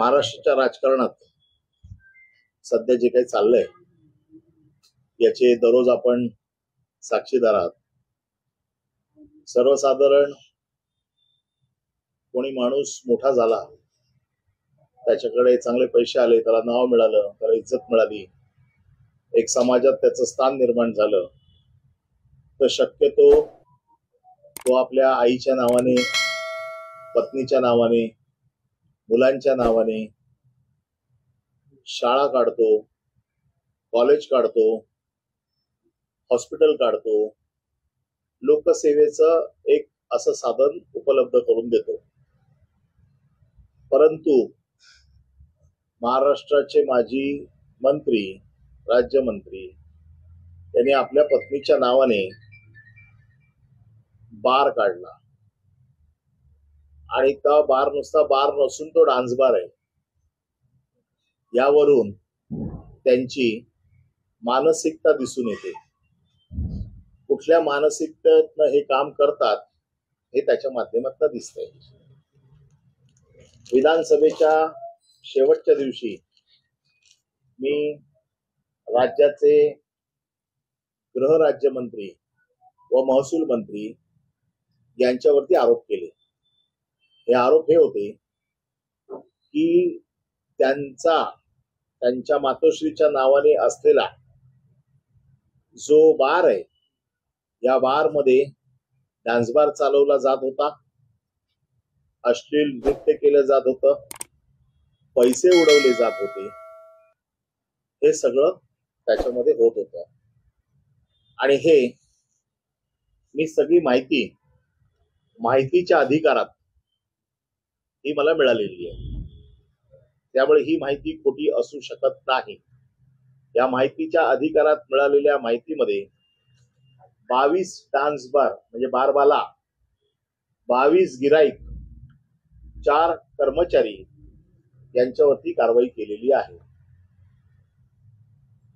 महाराष्ट्राच्या राजकारणात सध्या जे काही चाललंय याचे दररोज आपण साक्षीदार आहात. सर्वसाधारण कोणी माणूस मोठा झाला, त्याच्याकडे चांगले पैसे आले, त्याला नाव मिळालं, त्याला इज्जत मिळाली, एक समाजात त्याचं स्थान निर्माण झालं, तर शक्यतो तो आपल्या आईच्या नावाने, पत्नीच्या नावाने, मुलांच्या नावाने शाळा काढतो, कॉलेज काढतो, हॉस्पिटल काढतो, लोकसेवेचं एक असं साधन उपलब्ध करून देतो. परंतु महाराष्ट्राचे माजी मंत्री, राज्यमंत्री यांनी आपल्या पत्नीच्या नावाने बार काढला आणि तो बार नुसता बार नसून तो डान्स बार आहे. यावरून त्यांची मानसिकता दिसून येते. कुठल्या मानसिकतेतनं हे काम करतात हे त्याच्या माध्यमातून दिसतंय. विधानसभेच्या शेवटच्या दिवशी मी राज्याचे गृहराज्यमंत्री व महसूल मंत्री यांच्यावरती आरोप केले. हे आरोप हे होते की त्यांच्या मातोश्रीच्या नावाने असलेला जो बार आहे, या बार मध्ये डान्स बार चालवला जात होता, अश्लील नृत्य केलं जात होतं, पैसे उडवले जात होते, हे सगळं त्याच्यामध्ये होत होतं. आणि हे मी सगळी माहितीच्या अधिकारात ही मला मिळालेली आहे. त्यामुळे ही माहिती खोटी असू शकत नाही. या माहितीच्या अधिकारात मिळालेल्या माहितीमध्ये 22 डान्स बार म्हणजे बारबाला, 22 गिराईक, 4 कर्मचारी यांच्यावरती कारवाई केलेली आहे.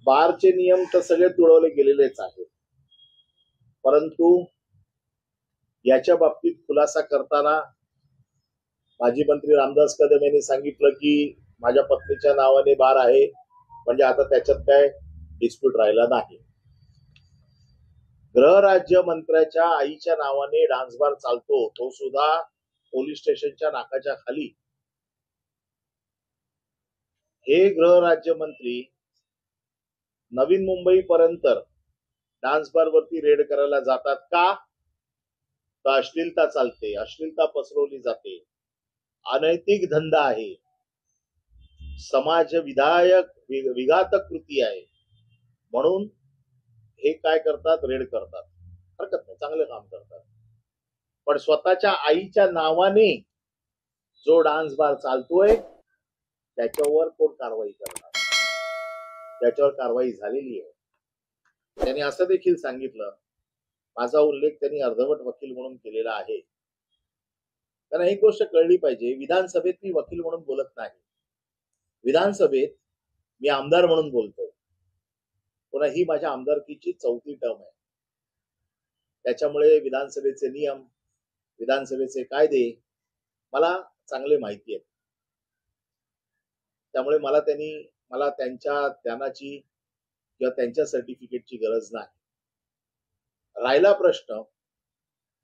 बारचे नियम तर सगळे तुडवले गेलेलेच आहेत, परंतु याच्या बाबतीत खुलासा करताना माजी मंत्री रामदास कदम यांनी सांगितलं की माझ्या पत्नीच्या नावाने बार आहे, म्हणजे आता त्याच्यात काय डिस्प्यूट राहिला नाही. गृहराज्य मंत्र्याच्या आईच्या नावाने डान्स बार चालतो, तो सुद्धा पोलीस स्टेशनच्या नाकाच्या खाली. हे गृहराज्य मंत्री नवीन मुंबई पर्यंत डान्स बार वरती रेड करायला जातात का? तर अश्लीलता चालते, अश्लीलता पसरवली जाते, अनैतिक धंदा आहे, समाज विघातक कृती आहे, म्हणून हे काय करतात, रेड करतात. हरकत नाही, चांगलं काम करतात. पण स्वतःच्या आईच्या नावाने जो डान्स बार चालतोय त्याच्यावर कोण कारवाई करणार? त्याच्यावर कारवाई झालेली आहे. त्यांनी असं देखील सांगितलं, माझा उल्लेख त्यांनी अर्धवट वकील म्हणून केलेला आहे. त्यांना एक गोष्ट कळली पाहिजे, विधानसभेत मी वकील म्हणून बोलत नाही, विधानसभेत मी आमदार म्हणून बोलतो. पुन्हा ही माझ्या आमदारकीची 4थी टर्म आहे. त्याच्यामुळे विधानसभेचे नियम, विधानसभेचे कायदे मला चांगले माहिती आहेत. त्यामुळे मला त्यांच्या ज्ञानाची किंवा त्यांच्या सर्टिफिकेटची गरज नाही. राहिला प्रश्न,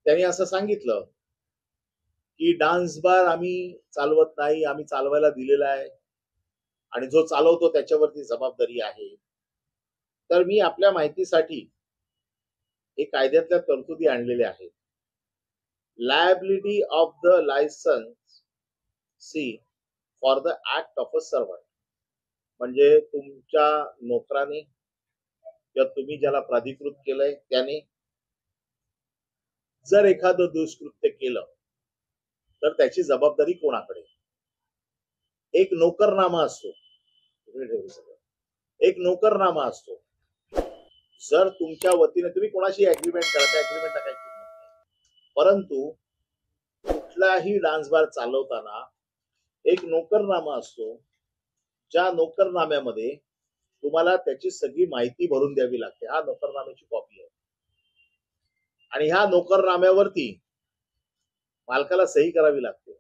त्यांनी असं सांगितलं की डान्स बार आम्ही चालवत नाही, आम्ही चालवायला दिलेला आहे आणि जो चालवतो त्याच्यावरती जबाबदारी आहे. तर मी आपल्या माहितीसाठी हे कायद्यातल्या तरतुदी आणलेल्या आहेत. Liability of the licensee for the act of a servant, म्हणजे तुमच्या नोकराने किंवा तुम्ही ज्याला प्राधिकृत केलंय त्याने जर एखादं दुष्कृत्य केलं तर त्याची जबाबदारी कोणाकडे? एक नोकरनामा असतो, एक नोकरनामा असतो. जर तुमच्या वतीने तुम्ही कोणाशी अग्रीमेंट करा, त्या अग्रीमेंटला काही किंमत नाही, परंतु कुठलाही डान्स बार चालवताना एक नोकरनामा असतो, ज्या नोकरनाम्यामध्ये तुम्हाला त्याची सगळी माहिती भरून द्यावी लागते. हा नोकरनाम्याची कॉपी आहे आणि ह्या नोकरनाम्यावरती मालकाला सही करावी लागते.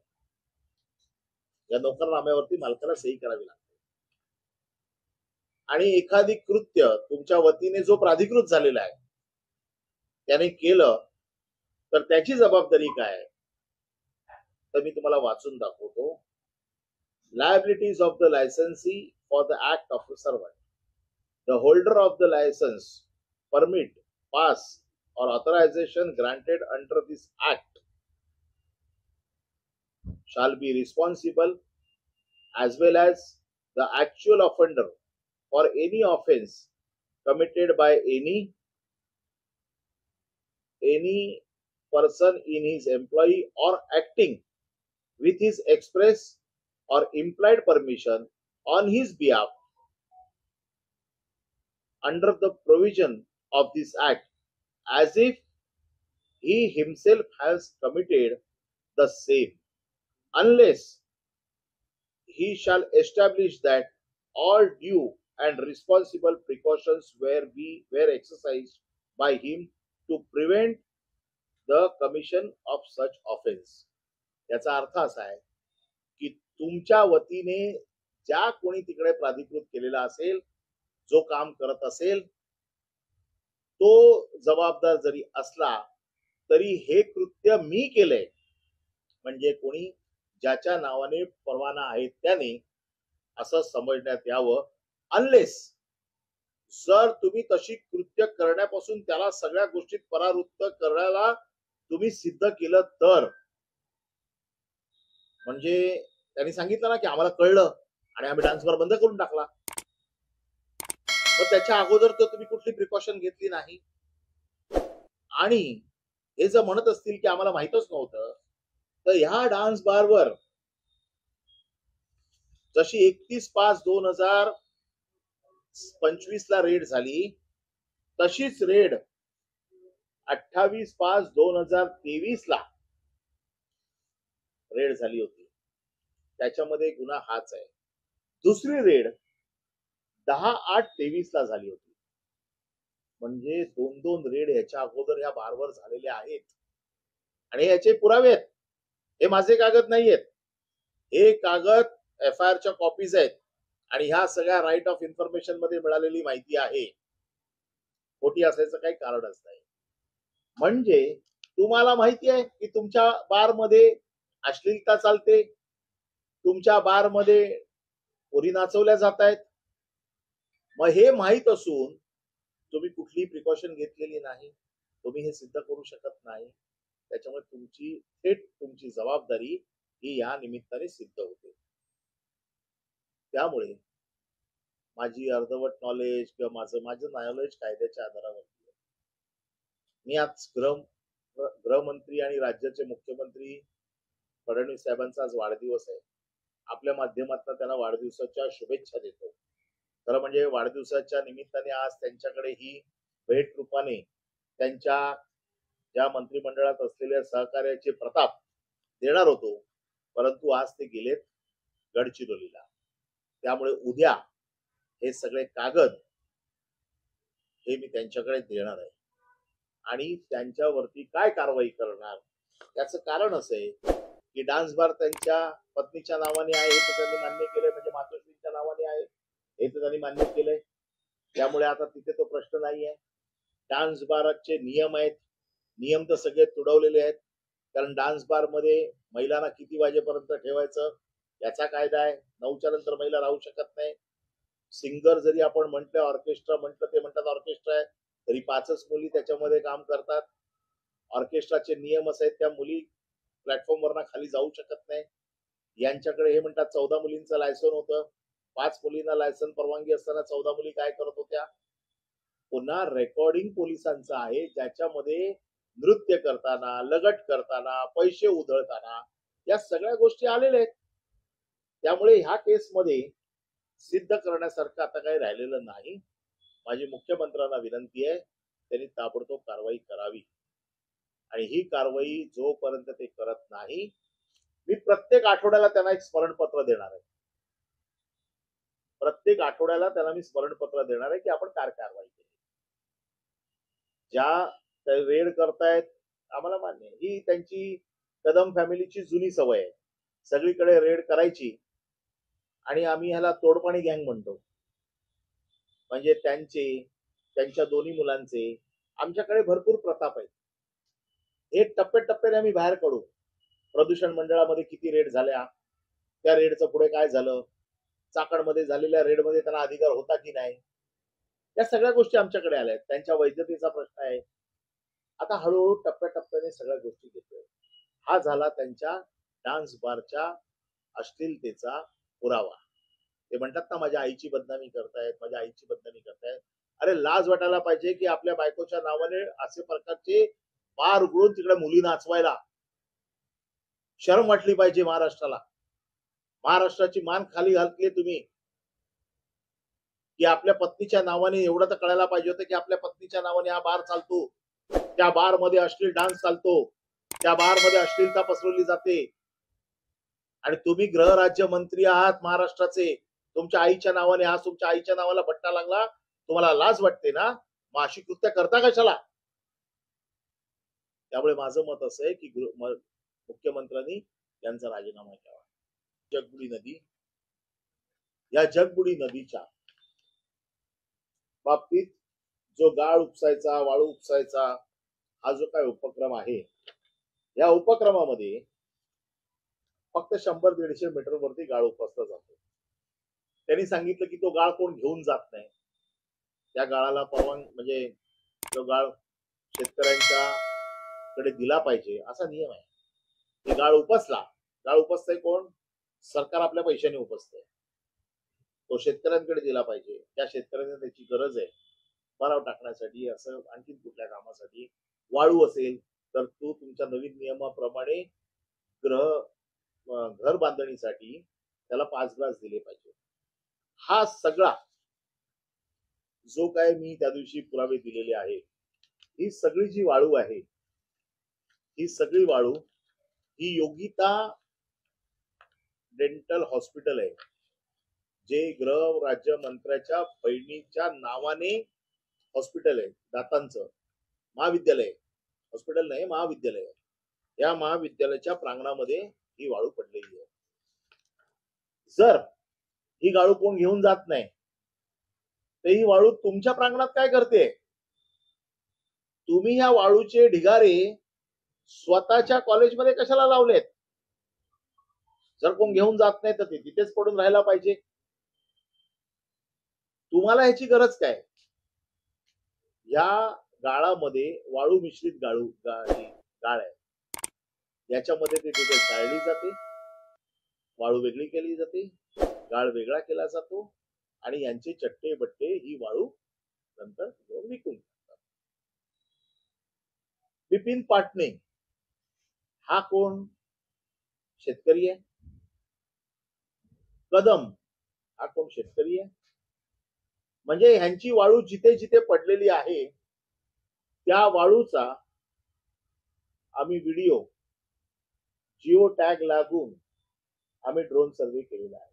या नोकरनाम्यावरती मालकाला सही करावी लागते. आणि एखादी कृत्य तुमच्या वतीने जो प्राधिकृत झालेला आहे त्याने केलं तर त्याची जबाबदारी काय आहे, तर मी तुम्हाला वाचून दाखवतो. Liabilities of the licensee for the act of a servant. The holder of the license, permit, pass, or authorization granted under this act shall be responsible as well as the actual offender for any offense committed by any person in his employ or acting with his express or implied permission on his behalf under the provision of this act, as if he himself has committed the same, unless he shall establish that all due and responsible precautions were exercised by him to prevent the commission of such offense. याचा अर्थ असा आहे की तुमच्या वतीने ज्या कोणी तिकडे प्राधिकृत केलेला असेल, जो काम करत असेल, तो जबाबदार जरी असला तरी हे कृत्य मी केलंय म्हणजे कोणी ज्याच्या नावाने परवाना आहे त्याने असं समजण्यात यावं, अनलेस जर तुम्ही तशी कृत्य करण्यापासून त्याला सगळ्या गोष्टीत परावृत्त करायला तुम्ही सिद्ध केलं तर. म्हणजे त्यांनी सांगितलं ना की आम्हाला कळलं आणि आम्ही डान्स बार बंद करून टाकला, तर त्याच्या अगोदर तर तुम्ही कुठली प्रिकॉशन घेतली नाही. आणि हे जर म्हणत असतील की आम्हाला माहितच नव्हतं, तर ह्या डान्स बारवर जशी 31/5/2025 ला रेड झाली, तशीच रेड 28/5/2023 ला रेड झाली होती. त्याच्यामध्ये गुन्हा हाच आहे. दुसरी रेड 10/8/23 ला झाली होती. म्हणजे दोन रेड याच्या अगोदर या बारवर झालेल्या आहेत आणि याचे पुरावे आहेत. हे माझे कागद नाहीयेत, हे कागद FIR च्या कॉपीज आहेत आणि ह्या सगळ्या राईट ऑफ इन्फॉर्मेशन मध्ये मिळालेली माहिती आहे. खोटी असायचं काही कारणच नाही. म्हणजे तुम्हाला माहिती आहे की तुमच्या बार मध्ये अश्लीलता चालते, तुमच्या बार मध्ये पोरी नाचवल्या जात आहेत. मग हे माहित असून तुम्ही कुठलीही प्रिकॉशन घेतलेली नाही, तुम्ही हे सिद्ध करू शकत नाही. त्याच्यामुळे तुमची जबाबदारी ही या निमित्ताने सिद्ध होते. त्यामुळे माझी अर्धवट नॉलेज किंवा माझं नॉलेज कायद्याच्या आधारावरती, मी आज गृहमंत्री आणि राज्याचे मुख्यमंत्री फडणवीस साहेबांचा आज वाढदिवस आहे. आपल्या माध्यमातून त्यांना वाढदिवसाच्या शुभेच्छा देतो. खरं म्हणजे वाढदिवसाच्या निमित्ताने आज त्यांच्याकडे ही भेट रूपाने त्यांच्या ज्या मंत्रिमंडळात असलेल्या सहकार्याचे प्रताप देणार होतो, परंतु आज ते गेलेत गडचिरोलीला. त्यामुळे उद्या हे सगळे कागद हे मी त्यांच्याकडे देणार आहे आणि त्यांच्यावरती काय कारवाई करणार त्याचं कारण असं आहे की डान्स बार त्यांच्या पत्नीच्या नावाने आहे हे तर त्यांनी मान्य केलंय, म्हणजे मातोश्रींच्या नावाने आहे हे तर त्यांनी मान्य केलंय. त्यामुळे आता तिथे तो प्रश्न नाही आहे. डान्स बारचे नियम आहेत, नियम तर सगळे तुडवलेले आहेत. कारण डान्स बार मध्ये महिलांना किती वाजेपर्यंत ठेवायचं याचा कायदा आहे. 9च्या नंतर महिला राहू शकत नाही. सिंगर जरी आपण म्हटलं, ऑर्केस्ट्रा म्हटलं, ते म्हणतात ऑर्केस्ट्रा आहे, तरी 5च मुली त्याच्यामध्ये काम करतात. ऑर्केस्ट्राचे नियम असे आहेत, त्या मुली प्लॅटफॉर्मवरना खाली जाऊ शकत नाही. यांच्याकडे हे म्हणतात 14 मुलींचं लायसन होतं, 5 मुलींना लायसन परवानगी असताना 14 मुली काय करत होत्या. पुन्हा रेकॉर्डिंग पोलिसांचं आहे, ज्याच्यामध्ये नृत्य करताना, लगट करताना, पैसे उधळताना या सगळ्या गोष्टी आलेल्या आहेत. त्यामुळे ह्या केसमध्ये सिद्ध करण्यासारखं आता काही राहिलेलं नाही. माझी मुख्यमंत्र्यांना विनंती आहे, त्यांनी ताबडतोब कारवाई करावी आणि ही कारवाई जोपर्यंत ते करत नाही, मी प्रत्येक आठवड्याला त्यांना एक स्मरणपत्र देणार आहे. प्रत्येक आठवड्याला त्यांना मी स्मरणपत्र देणार आहे की आपण काय कारवाई केली. ज्या रेड करतायत आम्हाला मान्य, ही त्यांची कदम फॅमिलीची जुनी सवय आहे. सगळीकडे रेड करायची आणि आम्ही ह्याला तोडपाणी गँग म्हणतो. म्हणजे त्यांच्या दोन्ही मुलांचे आमच्याकडे भरपूर प्रताप आहेत. हे टप्प्याटप्प्याने आम्ही बाहेर काढू. प्रदूषण मंडळामध्ये किती रेड झाल्या, त्या रेडचं पुढे काय झालं, चाकणमध्ये झालेल्या रेडमध्ये त्यांना अधिकार होता की नाही, या सगळ्या गोष्टी आमच्याकडे आल्या आहेत. त्यांच्या वैधतेचा प्रश्न आहे. आता हळूहळू टप्प्याटप्प्याने सगळ्या गोष्टी घेतोय. हा झाला त्यांच्या डान्स बारच्या अश्लीलतेचा पुरावा. ते म्हणतात ना, माझ्या आईची बदनामी करतायत, माझ्या आईची बदनामी करतायत. अरे लाज वाटायला पाहिजे की आपल्या बायकोच्या नावाने असे प्रकारचे बार उघडून तिकडे मुली नाचवायला. शरम वाटली पाहिजे महाराष्ट्राला. महाराष्ट्राची मान खाली घातली तुम्ही की आपल्या पत्नीच्या नावाने. एवढं तर कळायला पाहिजे होतं की आपल्या पत्नीच्या नावाने हा बार चालतो, त्या बार मध्ये अश्लील डान्स चालतो, त्या बार मध्ये अश्लीलता पसरवली जाते. आणि तुम्ही गृहराज्य मंत्री आहात महाराष्ट्राचे. तुमच्या आईच्या नावाने, आज तुमच्या आईच्या नावाला भट्टा लागला, तुम्हाला लाज वाटते ना? मग अशी कृत्य करता कशाला? त्यामुळे माझं मत असं आहे की मुख्यमंत्र्यांनी यांचा राजीनामा घ्यावा. जगबुडी नदी, या जगबुडी नदीच्या बाबतीत जो गाळ उपसायचा, वाळू उपसायचा हा जो काय उपक्रम आहे, या उपक्रमामध्ये फक्त 100-150 मीटर वरती गाळ उपसला जातो. त्यांनी सांगितलं की तो गाळ कोण घेऊन जात नाही. त्या गाळाला म्हणजे तो गाळ शेतकऱ्यांच्या कडे दिला पाहिजे असा नियम आहे. की गाळ उपसला, गाळ उपसतंय कोण? सरकार आपल्या पैशाने उपसतंय. तो शेतकऱ्यांकडे दिला पाहिजे. त्या शेतकऱ्यांना त्याची गरज आहे भराव टाकण्यासाठी, असं आणखी कुठल्या कामासाठी. वाळू असेल तर तो तुमच्या नवीन नियमाप्रमाणे घर बांधणीसाठी त्याला 5 ग्लास दिले पाहिजे. हा सगळा जो काय मी त्या दिवशी पुरावे दिलेले आहे, ही सगळी जी वाळू आहे, ही सगळी वाळू ही योगिता डेंटल हॉस्पिटल आहे, जे गृह राज्य मंत्र्याच्या बहिणीच्या नावाने हॉस्पिटल आहे. दातांचं महाविद्यालय, हॉस्पिटल नाही महाविद्यालय. या महाविद्यालयाच्या प्रांगणामध्ये ही वाळू पडलेली आहे. जर ही गाळू कोण घेऊन जात नाही तर ही वाळू तुमच्या प्रांगणात काय करते? तुम्ही या वाळूचे ढिगारे स्वतःच्या कॉलेजमध्ये कशाला लावलेत? जर कोण घेऊन जात नाही तर ते तिथेच पडून राहायला पाहिजे. तुम्हाला ह्याची गरज काय? या गाळामध्ये वाळू मिश्रित गाळ आहे. याच्यामध्ये ते तिथे जाळली जाते, वाळू वेगळी केली जाते, गाळ वेगळा केला जातो आणि यांचे चट्टे बट्टे ही वाळू नंतर विकून टाकतात. बिपिन पाटणे हा कोण? शेतकरी आहे. कदम हा कोण? शेतकरी आहे. म्हणजे ह्यांची वाळू जिथे जिथे पडलेली आहे त्या वाळूचा आम्ही व्हिडिओ जिओ टॅग लागून आम्ही ड्रोन सर्वे केलेला आहे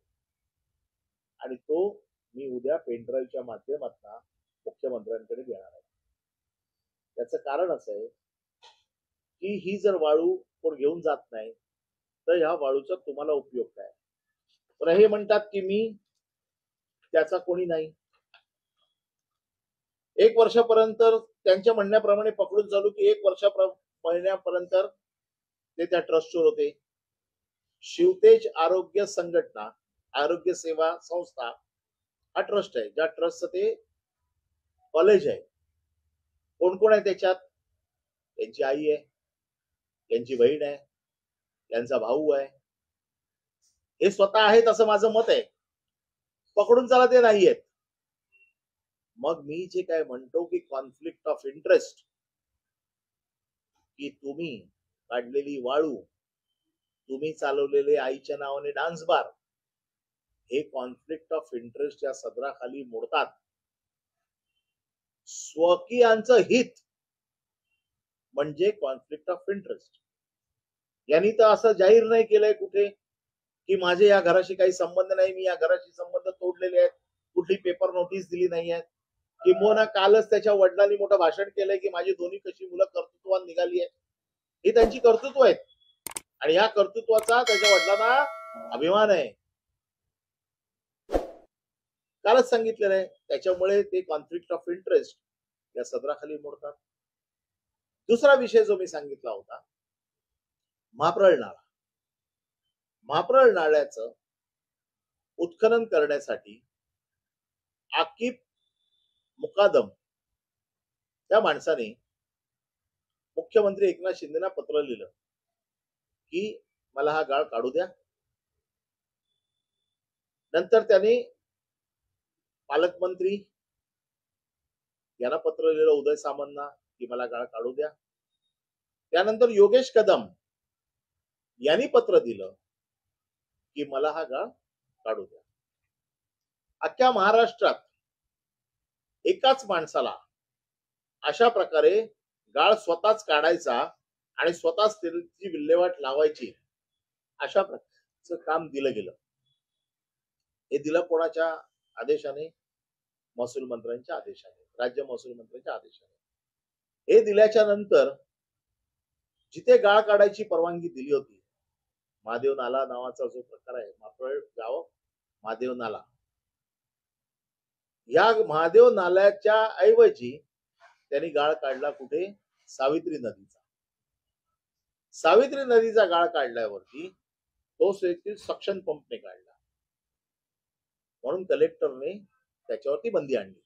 आणि तो मी उद्या पेनड्राईव्हच्या माध्यमातून मुख्यमंत्र्यांकडे देणार आहे. त्याचं कारण असं आहे की ही जर वाळू कोण घेऊन जात नाही तर ह्या वाळूचा तुम्हाला उपयोग काय? पण हे म्हणतात की मी त्याचा कोणी नाही. 1 वर्षापर्यंत त्यांच्या म्हणण्याप्रमाणे पकडून चालू की 1 महिन्यापर्यंत ते त्या ट्रस्टवर होते. शिवतेज आरोग्य संघटना, आरोग्य सेवा संस्था हा ट्रस्ट आहे, ज्या ट्रस्टचं ते कॉलेज आहे. कोण कोण आहे त्याच्यात? त्यांची आई आहे, त्यांची बहीण आहे, त्यांचा भाऊ आहे. हे स्वतः आहेत असं माझं मत आहे. पकडून चला ते नाही आहेत. मग मी जे काय म्हणतो की कॉन्फ्लिक्ट ऑफ इंटरेस्ट, की तुम्ही काढलेली वाळू, तुम्ही चालवलेले आईच्या नावाने डान्स बार, हे कॉन्फ्लिक्ट ऑफ इंटरेस्ट या सदराखाली मोडतात. स्वकीयांचं हित म्हणजे कॉन्फ्लिक्ट ऑफ इंटरेस्ट. यांनी तर असं जाहीर नाही केलंय कुठे की माझे या घराशी काही संबंध नाही, मी या घराशी संबंध तोडलेले आहेत, कुठली पेपर नोटीस दिली नाही आहे. किंबहुना कालच त्याच्या वडिलांनी मोठं भाषण केलंय की माझी दोन्ही कशी मुलं कर्तृत्वान निघाली आहेत. ही त्यांची कर्तृत्व आहेत. आणि या कर्तृत्वाचा त्याच्या वडिलांना अभिमान आहे. कालच सांगितलेलं आहे. त्याच्यामुळे ते कॉन्फ्लिक्ट ऑफ इंटरेस्ट या सदराखाली मोडतात. दुसरा विषय जो मी सांगितला होता, महाप्रळ नाळा. महाप्रळ नाळ्याचं उत्खनन करण्यासाठी आकिब मुकादम त्या माणसाने मुख्यमंत्री एकनाथ शिंदेना पत्र लिहिलं की मला हा गाळ काढू द्या. नंतर त्यांनी पालकमंत्री यांना पत्र लिहिलं, उदय सामंतना, की मला गाळ काढू द्या. त्यानंतर योगेश कदम यांनी पत्र दिलं की मला हा गाळ काढू द्या. अख्ख्या महाराष्ट्रात एकाच माणसाला अशा प्रकारे गाळ स्वतःच काढायचा आणि स्वतःच त्याची विल्हेवाट लावायची अशा प्रकारचं काम दिलं गेलं. हे दिलं कोणाच्या आदेशाने? महसूल मंत्र्यांच्या आदेशाने, राज्य महसूल मंत्र्यांच्या आदेशाने. हे दिल्याच्या नंतर जिथे गाळ काढायची परवानगी दिली होती, महादेव नाला नावाचा जो प्रकार आहे, महाप्रळ गाव महादेव नाला, या महादेव नाल्याच्या ऐवजी त्यांनी गाळ काढला कुठे? सावित्री नदीचा. सावित्री नदीचा गाळ काढल्यावरती तो सक्शन पंपने काढला, म्हणून कलेक्टरने त्याच्यावरती बंदी आणली.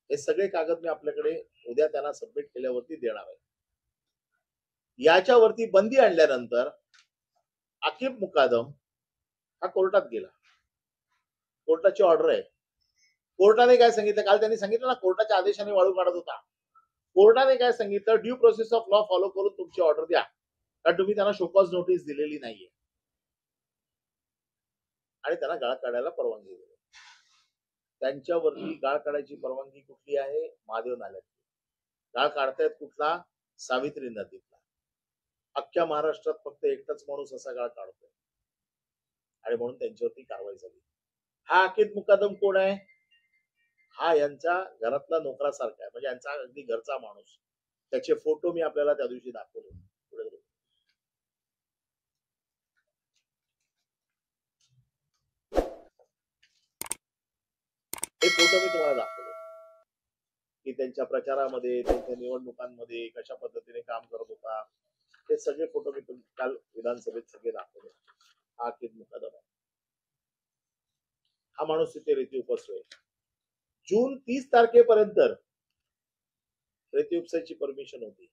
हे सगळे कागद मी आपल्याकडे उद्या त्यांना सबमिट केल्यावरती देणार आहे. याच्यावरती बंदी आणल्यानंतर आकिब मुकादम हा कोर्टात गेला. कोर्टाची ऑर्डर आहे. कोर्टाने काय सांगितलं? काल त्यांनी सांगितलं ना, कोर्टाच्या आदेशाने वाळू काढत होता. कोर्टाने काय सांगितलं? Due process of law follow करून तुमची ऑर्डर द्या, कारण तुम्ही त्यांना शोकॉज नोटीस दिलेली नाहीये. आणि त्यांना गाळ काढायला परवानगी दिली. त्यांच्यावरती गाळ काढायची परवानगी कुठली आहे? महादेव नाल्यातली. गाळ काढतायत कुठला? सावित्री नदीतला. अख्ख्या महाराष्ट्रात फक्त एकटाच माणूस असा गाळ काढतोय आणि म्हणून त्यांच्यावरती कारवाई झाली. हा आकिब मुकादम कोण आहे? हा यांच्या घरातला नोकरासारखा आहे, म्हणजे यांचा अगदी घरचा माणूस. त्याचे फोटो मी आपल्याला त्या दिवशी दाखवले. हे फोटो मी तुम्हाला दाखवले की त्यांच्या प्रचारामध्ये, त्यांच्या निवडणुकांमध्ये कशा पद्धतीने काम करत होता. हे सगळे फोटो मी काल विधानसभेत सगळे दाखवले. हा आकिब मुकादम आहे. हा माणूस तिथे रेती उपसतोय. जून 30 तारखेपर्यंत रेती उपसायची परमिशन होती.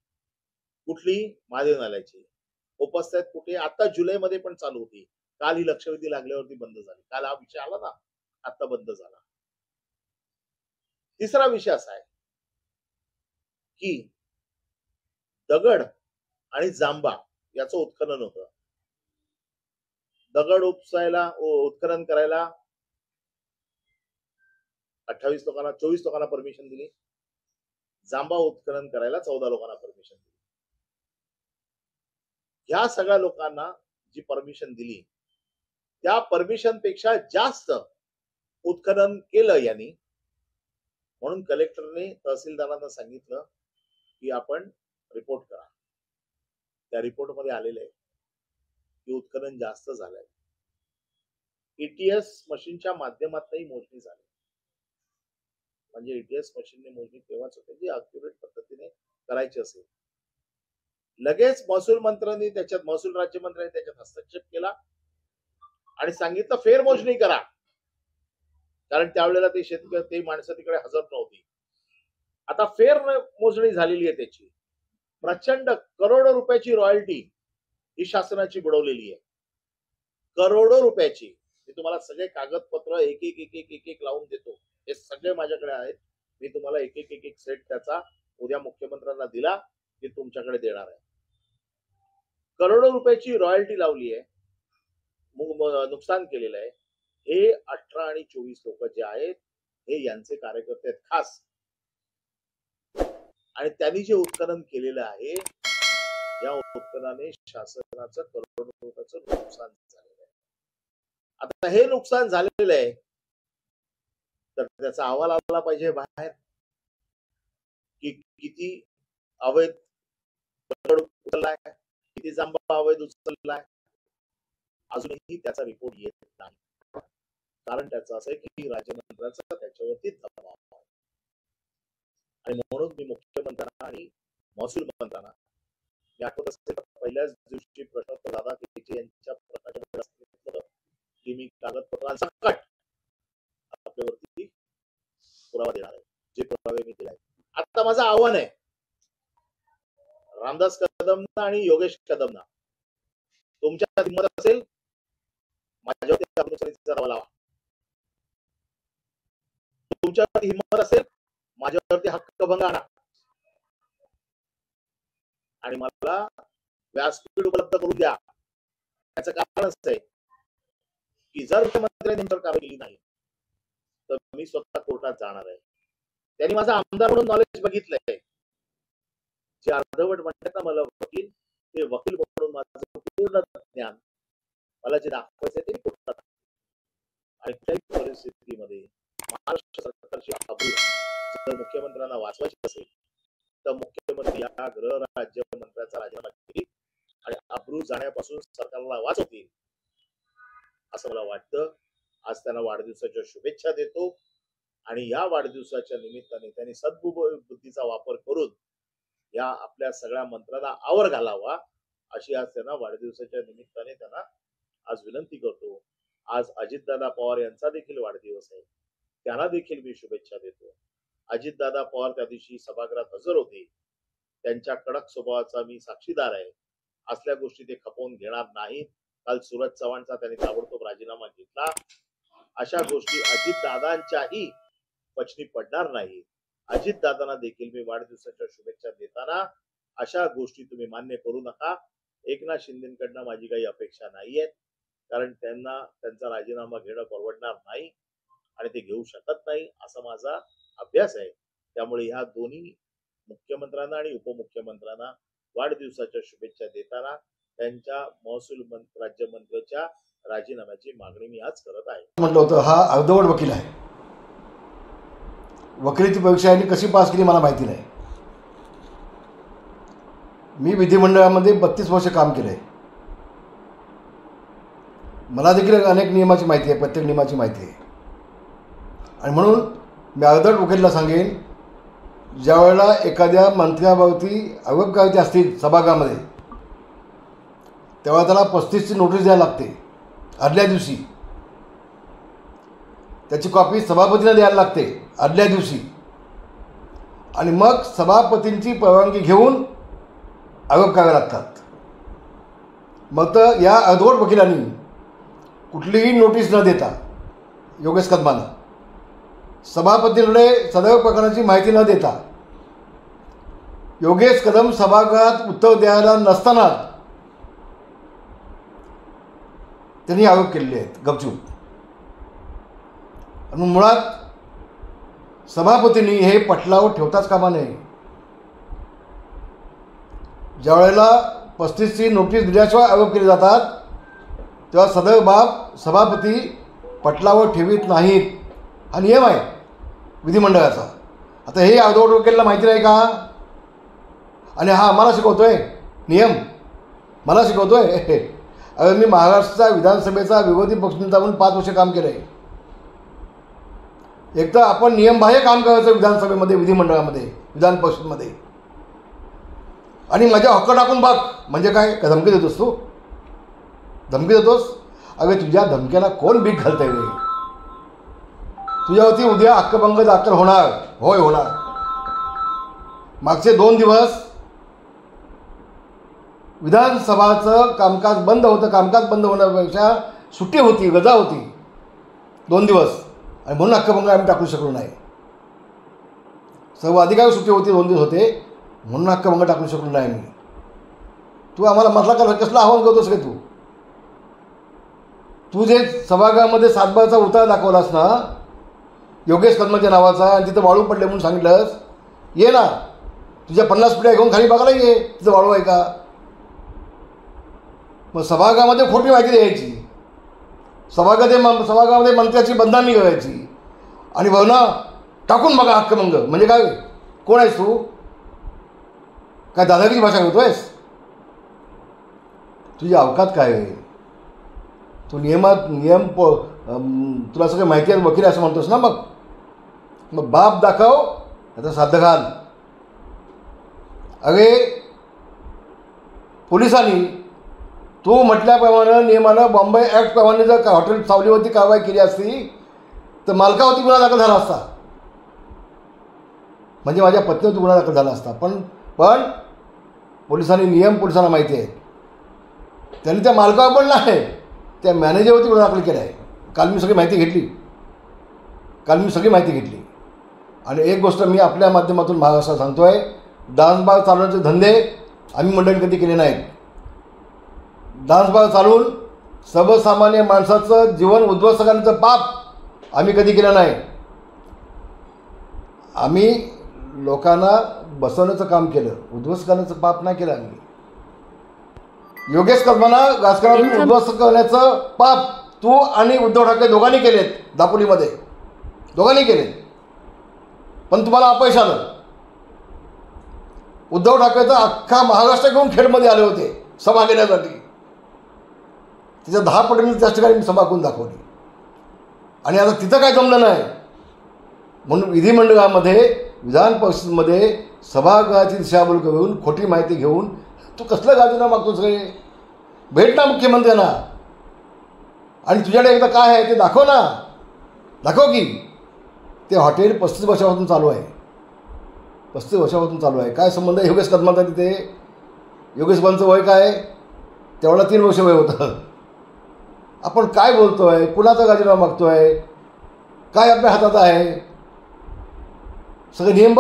कुठली? महादेव नाल्याची. उपसतायत कुठे? आता जुलैमध्ये पण चालू होती. काल ही लक्षवेधी लागल्यावरती बंद झाली. काल हा विषय आला ना, आता बंद झाला. तिसरा विषय असा आहे की दगड आणि जांबा याचं उत्खनन होतं. दगड उपसायला, उत्खनन करायला 28 लोकांना, 24 लोकांना परमिशन दिली. जांबा उत्खनन करायला 14 लोकांना परमिशन दिली. ह्या सगळ्या लोकांना जी परमिशन दिली, त्या परमिशन पेक्षा जास्त उत्खनन केलं यांनी. म्हणून कलेक्टरने तहसीलदारांना सांगितलं की आपण रिपोर्ट करा. त्या रिपोर्ट मध्ये आलेलं आहे की उत्खनन जास्त झालंय. एटीएस मशीनच्या माध्यमातूनही मोजणी झाली. म्हणजे एटीएस मशीनने मोजणी तेव्हाच होते जी अक्युरेट पद्धतीने करायची असेल. लगेच महसूल मंत्र्यांनी त्याच्यात, महसूल राज्यमंत्र्यांनी त्याच्यात हस्तक्षेप केला आणि सांगितलं फेरमोजणी करा, कारण त्यावेळेला ते शेतकरी, ते माणसं तिकडे हजर नव्हती. आता फेर मोजणी झालेली आहे. त्याची प्रचंड करोडो रुपयाची रॉयल्टी ही शासनाची बुडवलेली आहे. करोडो रुपयाची. मी तुम्हाला सगळे कागदपत्र एक एक एक एक एक एक लावून देतो. हे सगळे माझ्याकडे आहेत. मी तुम्हाला एक एक एक एक सेट त्याचा उद्या मुख्यमंत्र्यांना दिला की तुमच्याकडे देणार आहे. करोडो रुपयाची रॉयल्टी लावली आहे, नुकसान केलेलं आहे. हे 18 आणि 24 लोक जे आहेत हे यांचे कार्यकर्ते आहेत खास. आणि त्यांनी जे उत्खनन केलेलं आहे, या उत्खननाने शासनाचं करोडो रुपयाचं नुकसान झालेलं आहे. आता हे नुकसान झालेलं आहे तर त्याचा अहवाल आला पाहिजे बाहेर की किती अवैध दगड उचललाय, किती जांबा अवैध उचललाय अजूनही त्याचा रिपोर्ट येत नाही. कारण त्याचं असं आहे की राज्यमंत्र्यांचा त्याच्यावरती दबाव आहे. आणि म्हणून मी मुख्यमंत्र्यांना आणि महसूल मंत्र्यांना मी आठवत असेल तर पहिल्याच दिवशी प्रश्नोत्तर दादा केचे यांच्या प्रश्नाच्या की मी कागदपत्रांसकट आपल्यावरती पुरावा देणार आहे, जे पुरावे मी दिले. आता माझं आव्हान आहे रामदास कदमना आणि योगेश कदमना, तुमच्या हिंमत असेल माझ्यावरती दावा लावा. तुमच्यावरती हिंमत असेल माझ्यावरती हक्कभंग आणा आणि मला व्यासपीठ उपलब्ध करून द्या. त्याचं कारण असं आहे की जर मुख्यमंत्र्यांनी कारवाई केली नाही तर मी स्वतः कोर्टात जाणार आहे. त्यांनी माझा आमदार म्हणून नॉलेज बघितलंय. जे अर्धवट म्हणतात ना मला वकील, ते वकील म्हणून माझं पूर्ण ज्ञान मला जे दाखवायचं ते कोर्टात. आणि कुठल्याही परिस्थितीमध्ये महाराष्ट्र सरकारची आबरू जर मुख्यमंत्र्यांना वाचवायची असेल तर मुख्यमंत्री या गृह राज्यमंत्र्याचा राजीनामा घेतील आणि आबरू जाण्यापासून सरकारला वाचवतील असं मला वाटतं. आज त्यांना वाढदिवसाच्या शुभेच्छा देतो आणि या वाढदिवसाच्या निमित्ताने त्यांनी सद्बुद्धीचा वापर करून या आपल्या सगळ्या मंत्र्यांना आवर घालावा अशी आज त्यांना वाढदिवसाच्या निमित्ताने त्यांना आज विनंती करतो. आज अजितदादा पवार यांचा देखील वाढदिवस आहे, त्यांना देखील मी शुभेच्छा देतो. अजितदादा पवार त्या दिवशी सभागृहात हजर होते. त्यांच्या कडक स्वभावाचा मी साक्षीदार आहे. असल्या गोष्टी ते खपवून घेणार नाहीत. काल सूरज चव्हाणचा त्यांनी ताबडतोब राजीनामा घेतला. अशा गोष्टी अजितदादांच्याही पचनी पडणार नाही. अजितदादांना देखील मी वाढदिवसाच्या शुभेच्छा देताना अशा गोष्टी तुम्ही मान्य करू नका. एकनाथ शिंदेकडनं माझी काही अपेक्षा नाहीये, कारण त्यांना त्यांचा राजीनामा घेणं परवडणार नाही आणि ते घेऊ शकत नाही असा माझा अभ्यास आहे. त्यामुळे ह्या दोन्ही मुख्यमंत्र्यांना आणि उपमुख्यमंत्र्यांना वाढदिवसाच्या शुभेच्छा देताना त्यांच्या महसूल राज्यमंत्र्याच्या राजीनाम्याची मागणी मी आज करत आहे. म्हटलं होतं हा अर्धवट वकील आहे. वकिलीची परीक्षा यांनी कशी पास केली मला माहिती नाही. मी विधिमंडळामध्ये 32 वर्ष काम केलंय. मला देखील अनेक नियमाची माहिती आहे, प्रत्येक नियमाची माहिती आहे. आणि म्हणून मी अर्धवट वकिलाला सांगेन, ज्या वेळेला एखाद्या मंत्र्यावरती आरोप करायचे असतील सभागृहामध्ये तेव्हा त्याला 35ची नोटीस द्यायला लागते आदल्या दिवशी. त्याची कॉपी सभापतींना द्यायला लागते आदल्या दिवशी आणि मग सभापतींची परवानगी घेऊन आरोप करावे लागतात. मग तर या अर्धवट वकिलांनी कुठलीही नोटीस न देता योगेश कदमांना सभापतींकडे सदर प्रकरणाची माहिती न देता योगेश कदम सभागृहात उत्तर द्यायला नसताना त्यांनी आरोप केलेले आहेत गपचूप. आणि मुळात सभापतींनी हे पटलावर ठेवताच कामा नये. ज्या वेळेला 35ची नोटीस दिल्याशिवाय आरोप केले जातात तेव्हा सदर बाब सभापती पटलावर ठेवीत नाहीत. हा नियम आहे विधिमंडळाचा. आता हे अर्धवट वकिलाला माहिती नाही का? आणि हा आम्हाला शिकवतोय नियम, मला शिकवतोय. अरे मी महाराष्ट्राचा विधानसभेचा विरोधी पक्षनेता म्हणून 5 वर्ष काम केलं आहे. एक तर आपण नियमबाह्य काम करायचं विधानसभेमध्ये, विधिमंडळामध्ये, विधान परिषदेमध्ये. आणि माझ्या हक्क टाकून बघ म्हणजे काय धमकी देतोस तू? धमकी देतोस? अरे तुझ्या धमक्याला कोण बीक घालतंय रे? तुझ्यावरती उद्या हक्कभंग दाखल होणार, होय होणार. मागचे 2 दिवस विधानसभाचं कामकाज बंद होतं. कामकाज बंद होण्यापेक्षा सुट्टी होती, रजा होती 2 दिवस आणि म्हणून हक्कभंग आम्ही टाकू शकलो नाही. सर्व अधिकारी सुट्टी होती, 2 दिवस होते म्हणून हक्कभंग टाकू शकलो नाही मी. तू आम्हाला म्हटला कसलं आव्हान करतोस रे तू? तू जे सभागृहामध्ये 7 उतारा दाखवलास ना योगेश कदमाच्या नावाचा आणि तिथं वाळू पडले म्हणून सांगितलंस, ये ना तुझ्या 50 पिढ्या घेऊन खाली बघायला ये तिथं वाळू आहे का. मग सभागृहामध्ये खोटी माहिती द्यायची, सभागृहामध्ये मंत्र्याची बदनामी करायची आणि भावना टाकून बघा हक्कभंग म्हणजे काय? कोण आहेस तू? काय दादागिरी भाषा करतोयस? तुझी अवकात काय आहे? तू तुला सगळं माहिती आहे, वकील असं म्हणतोस ना. मग बाप दाखव, आता साध्य घाल. अगे पोलिसांनी तू म्हटल्याप्रमाणे नियमानं बॉम्बे ॲक्टप्रमाणे जर हॉटेल सावलीवरती कारवाई केली असती तर मालकावरती गुन्हा दाखल झाला असता, म्हणजे माझ्या पत्नीवरती गुन्हा दाखल झाला असता. पण पोलिसांनी नियम पोलिसांना माहिती आहे. त्यांनी त्या मालकावर पण नाही, त्या मॅनेजरवरती गुन्हा दाखल केला आहे. काल मी सगळी माहिती घेतली. आणि एक गोष्ट मी आपल्या माध्यमातून महाराष्ट्रात सांगतो आहे, डान्स बार चालवण्याचे धंदे आम्ही मंडळी कधी केले नाहीत. डान्स बार चालवून सर्वसामान्य माणसाचं जीवन उद्ध्वस्त करण्याचं पाप आम्ही कधी केलं नाही. आम्ही लोकांना बसवण्याचं काम केलं, उद्ध्वस्त करण्याचं पाप नाही केलं आम्ही. योगेश कदमांना राजकारणातून उद्ध्वस्त करण्याचं पाप तू आणि उद्धव ठाकरे दोघांनी केलेत. दापोलीमध्ये दोघांनी केलेत, पण तुम्हाला अपयश आलं. उद्धव ठाकरे तर अख्खा महाराष्ट्र घेऊन खेडमध्ये आले होते सभा घेण्यासाठी. तिच्या 10 पटीने त्याच ठिकाणी मी सभा करून दाखवली. आणि आता तिथं काय जमलं नाही म्हणून विधिमंडळामध्ये, विधान परिषदेमध्ये सभागृहाची दिशाभूल करून खोटी माहिती घेऊन तू कसलं राजीनामा मागतोस रे? भेट ना मुख्यमंत्र्यांना आणि तुझ्याकडे एकदा काय आहे ते दाखव ना. दाखव की ते हॉटेल 35 वर्षापासून चालू आहे. 35 वर्षापासून चालू आहे. काय संबंध आहे योगेश कदमांचा तिथे? योगेश कदमांचं वय काय? तेवढा 3 वर्ष वय होतं. आपण काय बोलतो आहे? कुणाचा राजीनामा मागतो आहे? काय आपल्या हातात आहे? सगळे नियम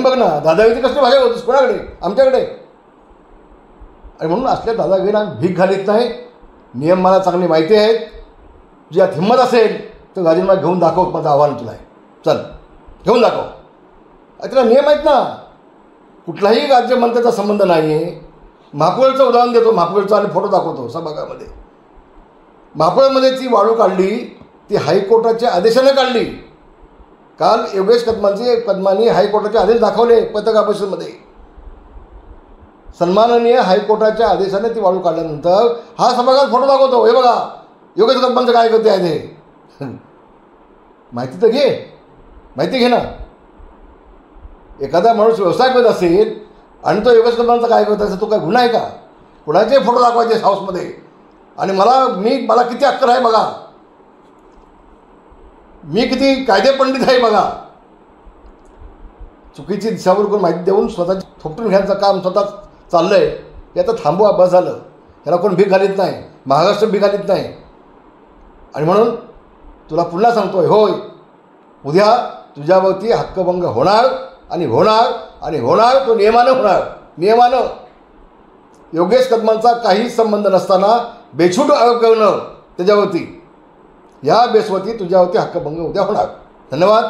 बघ ना. दादागिरी कसली भाषा होतीस कोणाकडे? आमच्याकडे. आणि म्हणून असल्या दादागिरीला भीक घालीत नाही. नियम मला चांगली माहिती आहेत. तुझ्यात हिंमत असेल तर राजीनामा घेऊन दाखव. माझं आव्हान तुला आहे. चल घेऊन दाखव. त्याला नियम आहेत ना. कुठलाही राज्यमंत्र्याचा संबंध नाही आहे. महापौरचं उदाहरण देतो. महापौरचा आणि फोटो दाखवतो सभागृहामध्ये. महापौरमध्ये ती वाळू काढली, ती हायकोर्टाच्या आदेशाने काढली. काल योगेश कदमांनी हायकोर्टाचे आदेश दाखवले पत्रकार परिषदेमध्ये. सन्माननीय हायकोर्टाच्या आदेशाने ती वाळू काढल्यानंतर हा सभागृहात फोटो दाखवतो. हे बघा योगेश कदमांचं काय करते आहे ते. माहिती तर माहिती घे ना. एखादा माणूस व्यवसाय करत असेल आणि तो योगेश कदमांचा काय करत असेल, तो काय गुन्हा आहे का? कुणाचे फोटो दाखवायचे हाऊसमध्ये. आणि मला किती अक्कल आहे बघा. मी किती कायदे पंडित आहे बघा. चुकीची दिशाभूल करून माहिती देऊन स्वतःची थोपटून घ्यायचं काम स्वतः चाललं आहे. हे आता थांबवा, बस झालं. ह्याला कोण भीक घालीत नाही. महाराष्ट्र भीक घालीत नाही. आणि म्हणून तुला पुन्हा सांगतोय, होय उद्या तुझ्यावरती हक्कभंग होणार आणि होणार आणि होणार. तो नियमानं. योगेश कदमांचा काही संबंध नसताना बेछूट आरोप करणं त्याच्यावरती, या बेसवरती तुझ्यावरती हक्कभंग उद्या होणार. धन्यवाद.